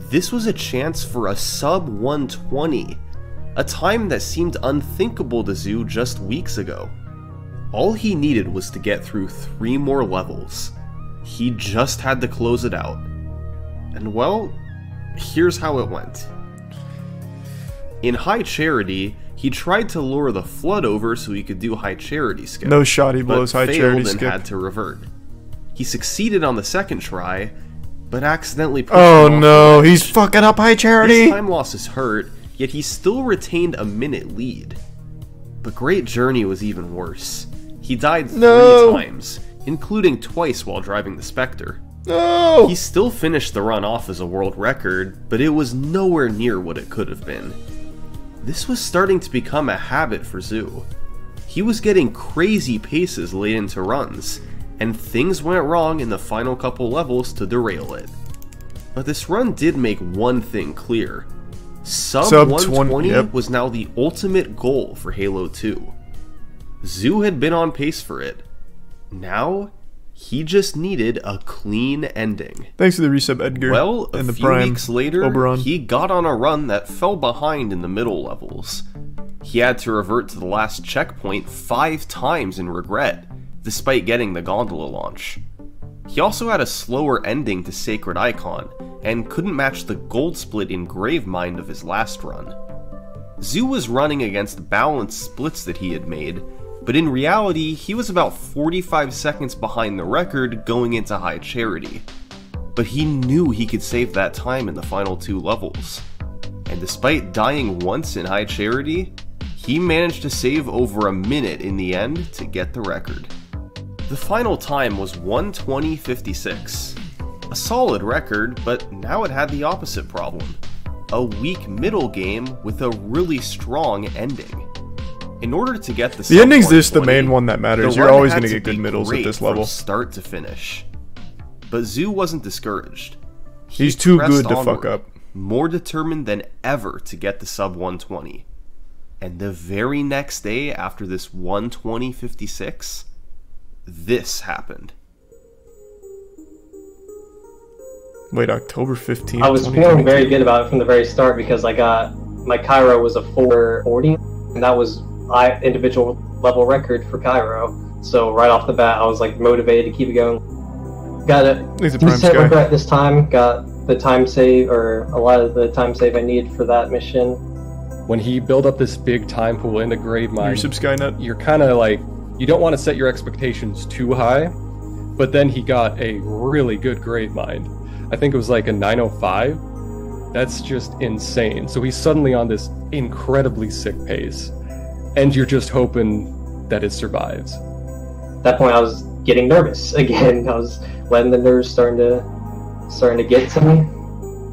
This was a chance for a sub 120, a time that seemed unthinkable to Zoo just weeks ago. All he needed was to get through 3 more levels. He just had to close it out. And well, here's how it went. In High Charity, he tried to lure the Flood over so he could do High Charity skip. No shot he blows High Charity skip. But failed and had to revert. He succeeded on the second try, but accidentally pushed Oh no, he's fucking up High Charity! His time loss is hurt, yet he still retained a minute lead. But Great Journey was even worse. He died 3 times, including twice while driving the Spectre. No! He still finished the run off as a world record, but it was nowhere near what it could have been. This was starting to become a habit for Zoo. He was getting crazy paces late into runs, and things went wrong in the final couple levels to derail it. But this run did make one thing clear. Sub 120 was now the ultimate goal for Halo 2. Zoo had been on pace for it. Now, he just needed a clean ending. Thanks for the resub, Edgar. Well, and a few weeks later, he got on a run that fell behind in the middle levels. He had to revert to the last checkpoint 5 times in Regret, despite getting the gondola launch. He also had a slower ending to Sacred Icon, and couldn't match the gold split in Gravemind of his last run. Zoo was running against balanced splits that he had made, but in reality, he was about 45 seconds behind the record going into High Charity. But he knew he could save that time in the final 2 levels. And despite dying once in High Charity, he managed to save over a minute in the end to get the record. The final time was 1:20:56. A solid record, but now it had the opposite problem. a weak middle game with a really strong ending. In order to get the ending's just the main one that matters. You're always going to get good middles at this level. From start to finish. But Zoo wasn't discouraged. He's too good to fuck up. More determined than ever to get the sub 120. And the very next day after this 120.56, this happened. Wait, October 15th. I was feeling very good about it from the very start because I got my Cairo was a 440, and that was my individual level record for Cairo. So right off the bat, I was like motivated to keep it going. Got a decent regret this time. Got the time save, or a lot of the time save I needed for that mission. When he built up this big time pool into Grave Mine, you're kind of like, you don't want to set your expectations too high, but then he got a really good Grave Mine. I think it was like a 905. That's just insane. So he's suddenly on this incredibly sick pace, and you're just hoping that it survives. At that point, I was getting nervous again. I was letting the nerves starting to get to me.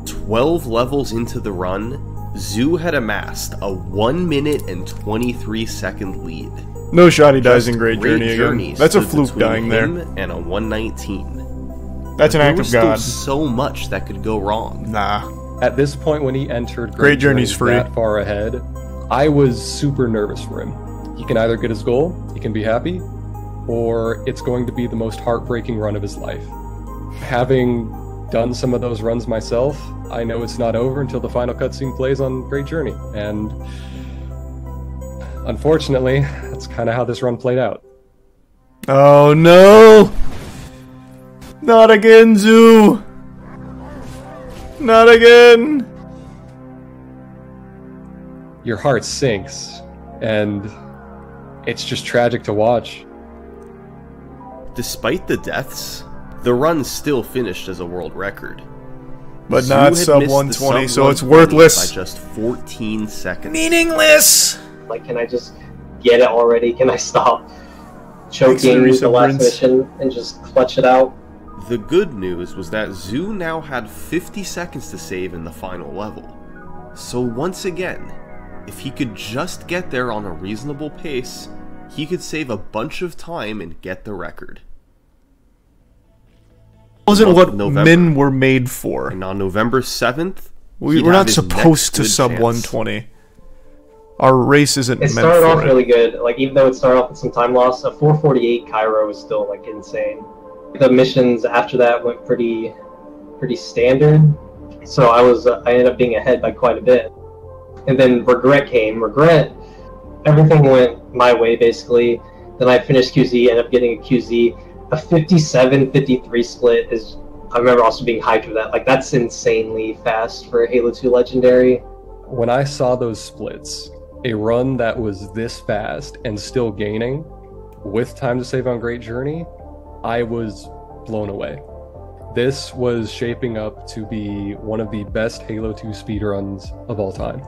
12 levels into the run, Zoo had amassed a 1 minute and 23 second lead. No shot he dies in Great Journey again. That's a fluke dying there. And a 119. That's an act of God. There was still so much that could go wrong. Nah. At this point, when he entered Great Journey's free that far ahead, I was super nervous for him. He can either get his goal, he can be happy, or it's going to be the most heartbreaking run of his life. Having done some of those runs myself, I know it's not over until the final cutscene plays on Great Journey, and unfortunately, that's kind of how this run played out. Oh no! Not again, Zoo! Not again! Your heart sinks, and it's just tragic to watch. Despite the deaths, the run still finished as a world record. But not sub 120, so it's worthless. By just 14 seconds. Meaningless! Like, can I just get it already? Can I stop choking the last mission and just clutch it out? The good news was that Zoo now had 50 seconds to save in the final level. So once again, if he could just get there on a reasonable pace, he could save a bunch of time and get the record. Wasn't what men were made for. And on November 7th, we're not supposed to sub 120. Our race isn't meant for it. It started off really good. Like, even though it started off with some time loss, a 448 Cairo was still like insane. The missions after that went pretty standard, so I ended up being ahead by quite a bit. And then Regret came. Regret, everything went my way basically. Then I finished QZ, ended up getting a QZ. A 57-53 split is, I remember also being hyped for that. Like, that's insanely fast for a Halo 2 Legendary. When I saw those splits, a run that was this fast and still gaining with time to save on Great Journey, I was blown away. This was shaping up to be one of the best Halo 2 speedruns of all time.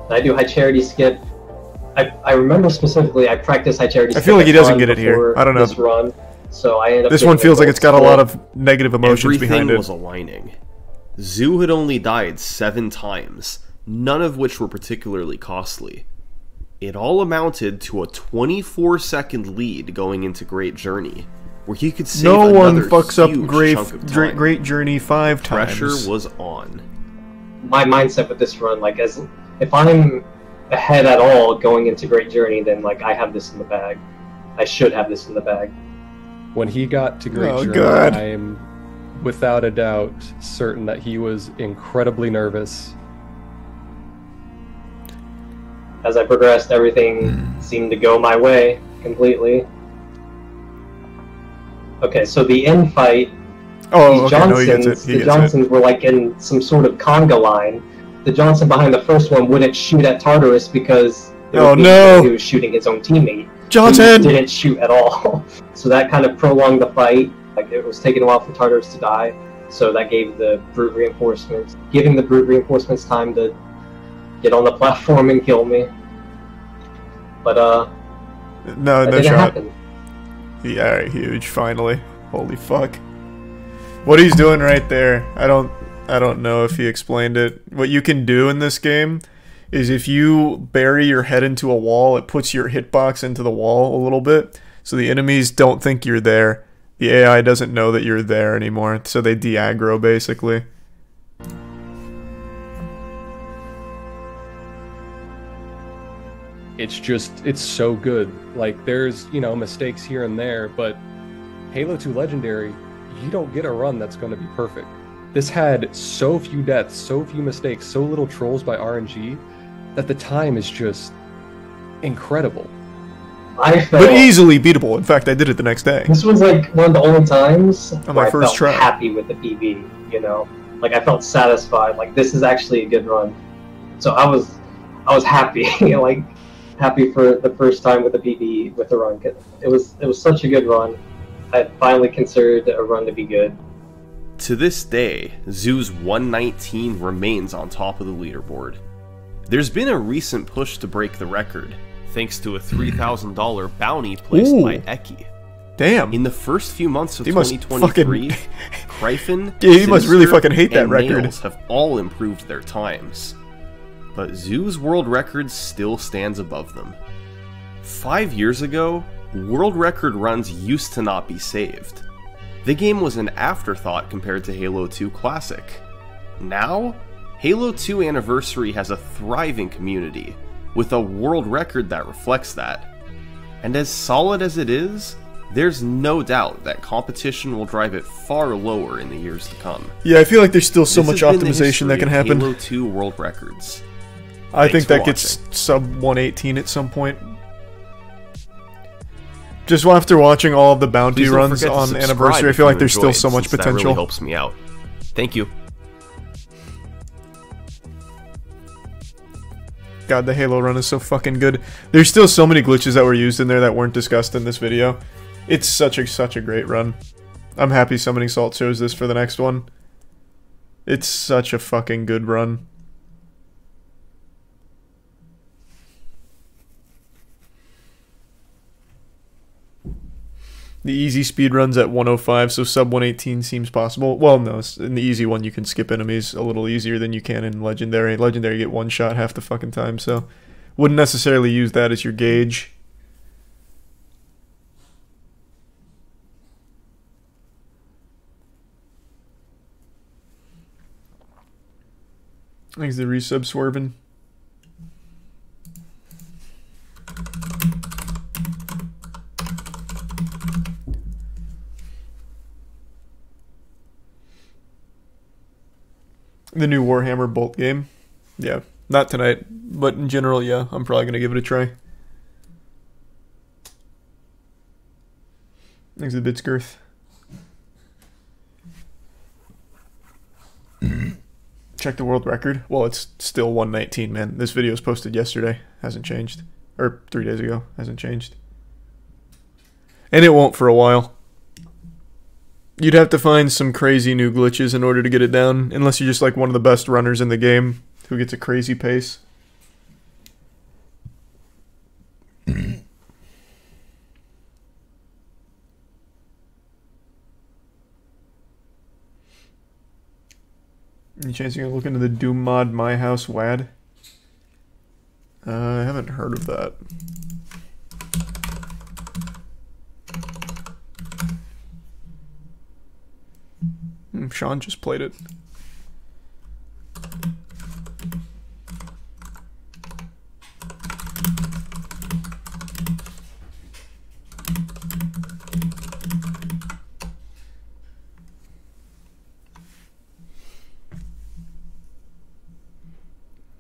I do high charity skip. I remember specifically I practiced high charity skip. I feel like he doesn't get it here. I don't know. This run, so I ended up this one feels like it's got a lot of negative emotions behind it. Everything was aligning. Zoo had only died 7 times, none of which were particularly costly. It all amounted to a 24-second lead going into Great Journey, where he could save no one another fucks up huge Great Journey 5 times. Pressure was on. My mindset with this run, like, as if I'm ahead at all going into Great Journey, then like I have this in the bag. I should have this in the bag. When he got to Great Journey, I am without a doubt certain that he was incredibly nervous. As I progressed, everything seemed to go my way completely. Okay, so the end fight, the Johnsons were like in some sort of conga line. The Johnson behind the first one wouldn't shoot at Tartarus because he was shooting his own teammate. Johnson didn't shoot at all. So that kind of prolonged the fight. Like, it was taking a while for Tartarus to die. So that gave the brute reinforcements, giving the brute reinforcements time to get on the platform and kill me. But no shot. Happen. Yeah, huge. Finally, holy fuck! What he's doing right there, I don't I don't know if he explained it. What you can do in this game is if you bury your head into a wall, it puts your hitbox into the wall a little bit, so the enemies don't think you're there. The AI doesn't know that you're there anymore, so they de-aggro, basically. It's so good. Like, there's, you know, mistakes here and there, but Halo 2 Legendary, you don't get a run that's going to be perfect. This had so few deaths, so few mistakes, so little trolls by RNG, that the time is just incredible. But easily beatable. In fact, I did it the next day. This was like one of the only times on my first try. I felt happy with the PB, you know? Like, I felt satisfied. Like, this is actually a good run. So I was happy, like, happy for the first time with the PB, with the run. It was such a good run. I finally considered a run to be good. To this day, Zoo's 119 remains on top of the leaderboard. There's been a recent push to break the record, thanks to a $3,000 bounty placed by Eki. Damn. In the first few months of 2023, Kryphin, he must really fucking hate that record. Nails have all improved their times. But Zoo's world record still stands above them. 5 years ago, world record runs used to not be saved. The game was an afterthought compared to Halo 2 Classic. Now, Halo 2 Anniversary has a thriving community, with a world record that reflects that. And as solid as it is, there's no doubt that competition will drive it far lower in the years to come. Yeah, I feel like there's still so much optimization that can happen. Halo 2 world records. I think that gets sub 118 at some point. Just after watching all of the bounty runs on Anniversary, I feel like there's still so much potential. That really helps me out. Thank you. God, the Halo run is so fucking good. There's still so many glitches that were used in there that weren't discussed in this video. It's such a great run. I'm happy Summoning Salt chose this for the next one. It's such a fucking good run. The easy speed runs at 105, so sub 118 seems possible. Well, no, in the easy one you can skip enemies a little easier than you can in Legendary. Legendary you get one shot half the fucking time, so wouldn't necessarily use that as your gauge. Thanks the resub swerving. The new Warhammer Bolt game. Yeah, not tonight, but in general, yeah, I'm probably going to give it a try. Thanks to the Bitskirth. Check the world record. Well, it's still 119, man. This video was posted yesterday. Hasn't changed. Or 3 days ago. Hasn't changed. And it won't for a while. You'd have to find some crazy new glitches in order to get it down, unless you're just like one of the best runners in the game who gets a crazy pace. Any chance you're gonna look into the Doom mod My House WAD? I haven't heard of that. Sean just played it.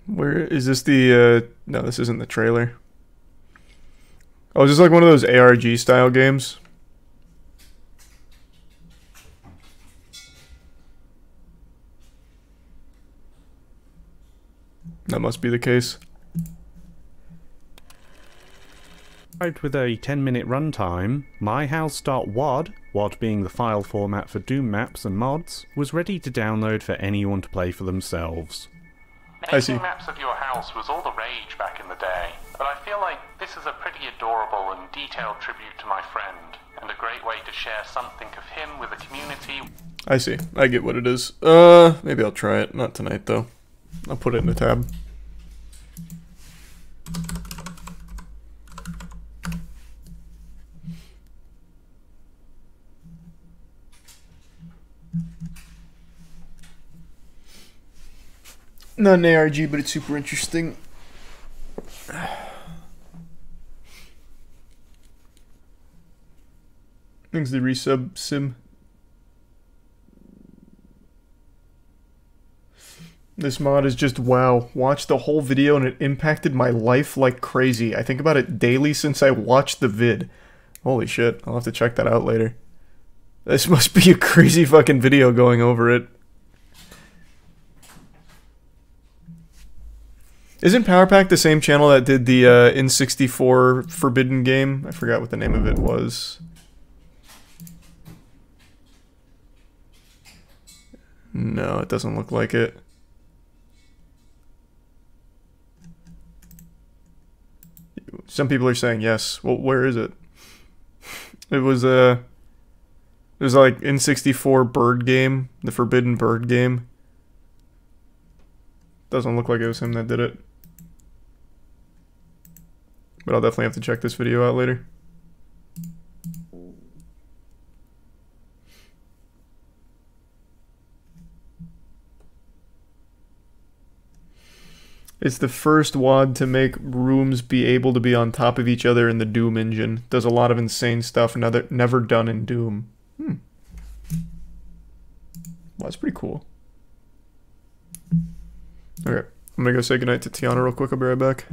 Where is this the no, this isn't the trailer. Oh, is this like one of those ARG style games? That must be the case. With a 10-minute runtime, myhouse.wad, WAD being the file format for Doom maps and mods, was ready to download for anyone to play for themselves. I see. Making maps of your house was all the rage back in the day. but I feel like this is a pretty adorable and detailed tribute to my friend, and a great way to share something of him with the community. I see. I get what it is. Maybe I'll try it. Not tonight, though. I'll put it in the tab. Not an ARG, but it's super interesting. Thanks the resub, Sim. This mod is just wow. Watched the whole video and it impacted my life like crazy. I think about it daily since I watched the vid. Holy shit, I'll have to check that out later. This must be a crazy fucking video going over it. Isn't Power Pack the same channel that did the N64 Forbidden game? I forgot what the name of it was. No, it doesn't look like it. Some people are saying yes. Well, where is it? It was like N64 bird game, the Forbidden Bird game. Doesn't look like it was him that did it. But I'll definitely have to check this video out later. It's the first WAD to make rooms be able to be on top of each other in the Doom engine. Does a lot of insane stuff never done in Doom. Well, that's pretty cool. Okay, I'm gonna go say goodnight to Tiana real quick. I'll be right back.